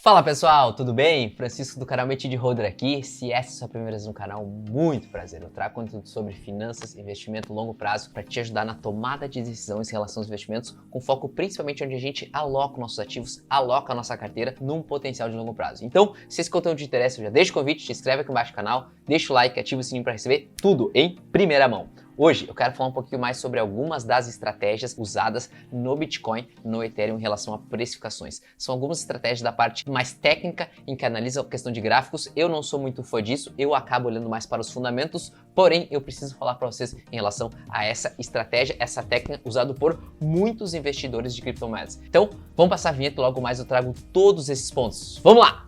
Fala pessoal, tudo bem? Francisco do canal Metido de Holder aqui. Se essa é a sua primeira vez no canal, muito prazer. Eu trago conteúdo sobre finanças, investimento a longo prazo para te ajudar na tomada de decisões em relação aos investimentos, com foco principalmente onde a gente aloca nossos ativos, aloca a nossa carteira num potencial de longo prazo. Então, se esse conteúdo te interessa, já deixa o convite, te inscreve aqui embaixo do canal, deixa o like, ativa o sininho para receber tudo em primeira mão. Hoje eu quero falar um pouquinho mais sobre algumas das estratégias usadas no Bitcoin, no Ethereum em relação a precificações. São algumas estratégias da parte mais técnica em que analisa a questão de gráficos. Eu não sou muito fã disso, eu acabo olhando mais para os fundamentos, porém eu preciso falar para vocês em relação a essa estratégia, essa técnica usada por muitos investidores de criptomoedas. Então, vamos passar a vinheta, logo mais eu trago todos esses pontos. Vamos lá!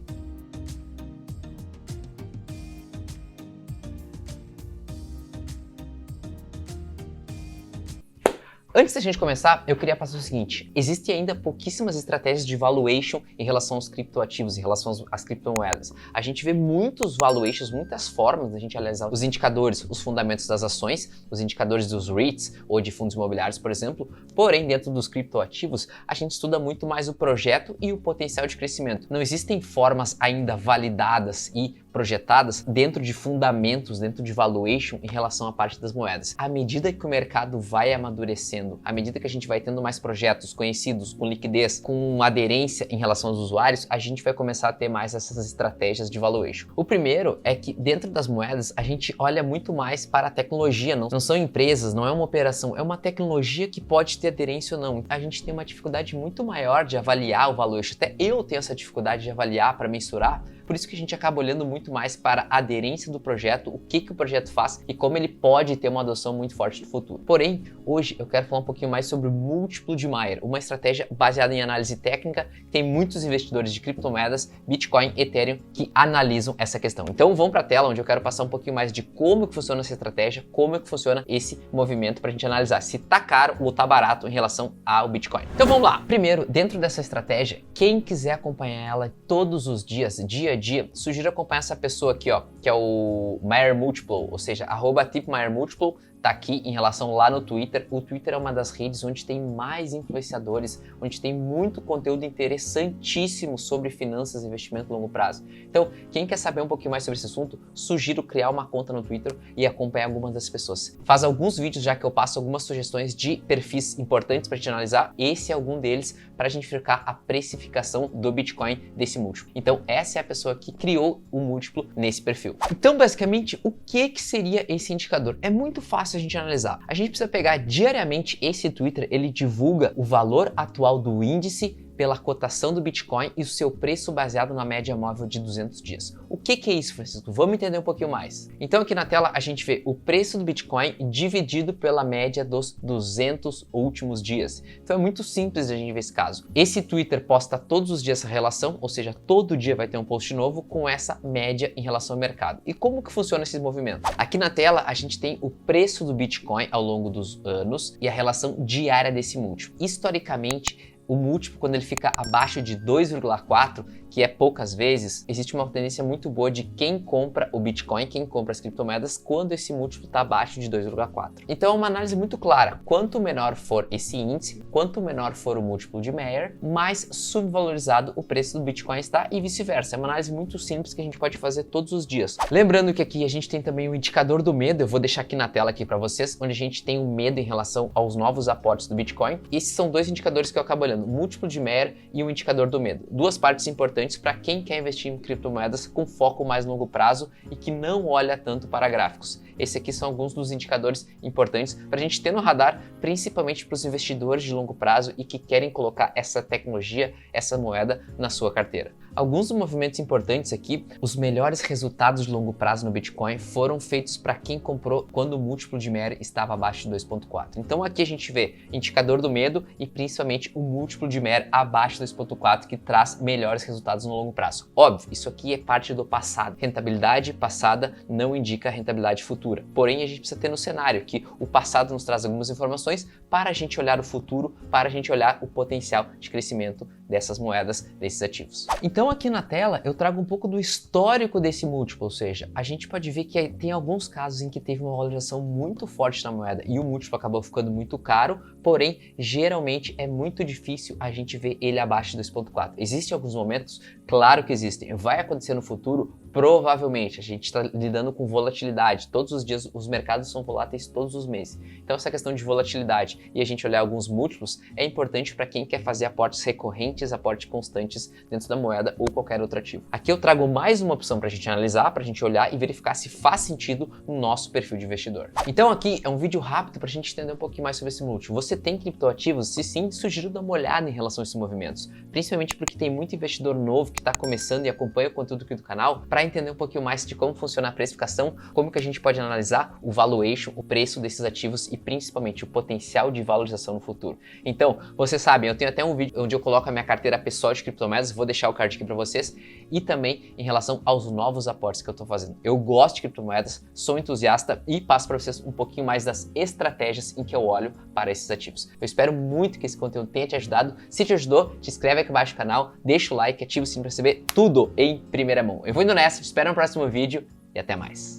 Antes da gente começar, eu queria passar o seguinte: existem ainda pouquíssimas estratégias de valuation em relação aos criptoativos, em relação às criptomoedas. A gente vê muitos valuations, muitas formas da gente analisar os indicadores, os fundamentos das ações, os indicadores dos REITs ou de fundos imobiliários, por exemplo. Porém, dentro dos criptoativos, a gente estuda muito mais o projeto e o potencial de crescimento. Não existem formas ainda validadas e projetadas dentro de fundamentos, dentro de valuation em relação à parte das moedas. À medida que o mercado vai amadurecendo, à medida que a gente vai tendo mais projetos conhecidos, com liquidez, com aderência em relação aos usuários, a gente vai começar a ter mais essas estratégias de valuation. O primeiro é que dentro das moedas a gente olha muito mais para a tecnologia, não são empresas, não é uma operação, é uma tecnologia que pode ter aderência ou não. A gente tem uma dificuldade muito maior de avaliar o valuation, até eu tenho essa dificuldade de avaliar para mensurar. Por isso que a gente acaba olhando muito mais para a aderência do projeto, o que o projeto faz e como ele pode ter uma adoção muito forte no futuro. Porém, hoje eu quero falar um pouquinho mais sobre o múltiplo de Mayer, uma estratégia baseada em análise técnica. Tem muitos investidores de criptomoedas, Bitcoin, Ethereum que analisam essa questão. Então vamos para a tela onde eu quero passar um pouquinho mais de como que funciona essa estratégia, como é que funciona esse movimento para a gente analisar se tá caro ou tá barato em relação ao Bitcoin. Então vamos lá. Primeiro, dentro dessa estratégia, quem quiser acompanhar ela todos os dias, dia a dia, sugiro acompanhar essa pessoa aqui, ó, que é o Mayer Multiple, ou seja, @tipMayerMultiple, tá aqui em relação lá no Twitter. O Twitter é uma das redes onde tem mais influenciadores, onde tem muito conteúdo interessantíssimo sobre finanças e investimento a longo prazo. Então, quem quer saber um pouquinho mais sobre esse assunto, sugiro criar uma conta no Twitter e acompanhar algumas das pessoas. Faz alguns vídeos já que eu passo algumas sugestões de perfis importantes para te analisar. Esse é algum deles para a gente verificar a precificação do Bitcoin desse múltiplo. Então, essa é a pessoa que criou o múltiplo nesse perfil. Então, basicamente, o que seria esse indicador? É muito fácil a gente analisar. A gente precisa pegar diariamente esse Twitter, ele divulga o valor atual do índice pela cotação do Bitcoin e o seu preço baseado na média móvel de 200 dias. O que é isso, Francisco? Vamos entender um pouquinho mais. Então aqui na tela a gente vê o preço do Bitcoin dividido pela média dos 200 últimos dias. Então é muito simples a gente ver esse caso. Esse Twitter posta todos os dias essa relação, ou seja, todo dia vai ter um post novo com essa média em relação ao mercado. E como que funciona esse movimento? Aqui na tela a gente tem o preço do Bitcoin ao longo dos anos e a relação diária desse múltiplo. Historicamente, o múltiplo, quando ele fica abaixo de 2,4, que é poucas vezes, existe uma tendência muito boa de quem compra o Bitcoin, quem compra as criptomoedas, quando esse múltiplo está abaixo de 2,4. Então é uma análise muito clara. Quanto menor for esse índice, quanto menor for o múltiplo de Mayer, mais subvalorizado o preço do Bitcoin está e vice-versa. É uma análise muito simples que a gente pode fazer todos os dias. Lembrando que aqui a gente tem também o indicador do medo, eu vou deixar aqui na tela aqui para vocês, onde a gente tem o medo em relação aos novos aportes do Bitcoin. Esses são dois indicadores que eu acabo olhando, o múltiplo de Mayer e o indicador do medo. Duas partes importantes para quem quer investir em criptomoedas com foco mais longo prazo e que não olha tanto para gráficos. Esses aqui são alguns dos indicadores importantes para a gente ter no radar, principalmente para os investidores de longo prazo e que querem colocar essa tecnologia, essa moeda na sua carteira. Alguns dos movimentos importantes aqui, os melhores resultados de longo prazo no Bitcoin foram feitos para quem comprou quando o múltiplo de Mayer estava abaixo de 2,4. Então aqui a gente vê indicador do medo e principalmente o múltiplo de Mayer abaixo de 2,4 que traz melhores resultados no longo prazo. Óbvio, isso aqui é parte do passado. Rentabilidade passada não indica rentabilidade futura. Porém, a gente precisa ter no cenário que o passado nos traz algumas informações para a gente olhar o futuro, para a gente olhar o potencial de crescimento dessas moedas, desses ativos. Então, Então aqui na tela eu trago um pouco do histórico desse múltiplo, ou seja, a gente pode ver que tem alguns casos em que teve uma valorização muito forte na moeda e o múltiplo acabou ficando muito caro, porém, geralmente é muito difícil a gente ver ele abaixo de 2.4. Existem alguns momentos? Claro que existem. Vai acontecer no futuro? Provavelmente. A gente está lidando com volatilidade. Todos os dias os mercados são voláteis todos os meses. Então essa questão de volatilidade e a gente olhar alguns múltiplos é importante para quem quer fazer aportes recorrentes, aportes constantes dentro da moeda ou qualquer outro ativo. Aqui eu trago mais uma opção para a gente analisar, para a gente olhar e verificar se faz sentido no nosso perfil de investidor. Então aqui é um vídeo rápido para a gente entender um pouquinho mais sobre esse múltiplo. Você tem criptoativos? Se sim, sugiro dar uma olhada em relação a esses movimentos, principalmente porque tem muito investidor novo que está começando e acompanha o conteúdo aqui do canal para entender um pouquinho mais de como funciona a precificação, como que a gente pode analisar o valuation, o preço desses ativos e principalmente o potencial de valorização no futuro. Então, vocês sabem, eu tenho até um vídeo onde eu coloco a minha carteira pessoal de criptomoedas, vou deixar o card aqui para vocês, e também em relação aos novos aportes que eu estou fazendo. Eu gosto de criptomoedas, sou entusiasta e passo para vocês um pouquinho mais das estratégias em que eu olho para esses ativos. Eu espero muito que esse conteúdo tenha te ajudado. Se te ajudou, te inscreve aqui embaixo no canal, deixa o like, ativa o sininho para receber tudo em primeira mão. Eu vou indo nessa, espero no próximo vídeo e até mais.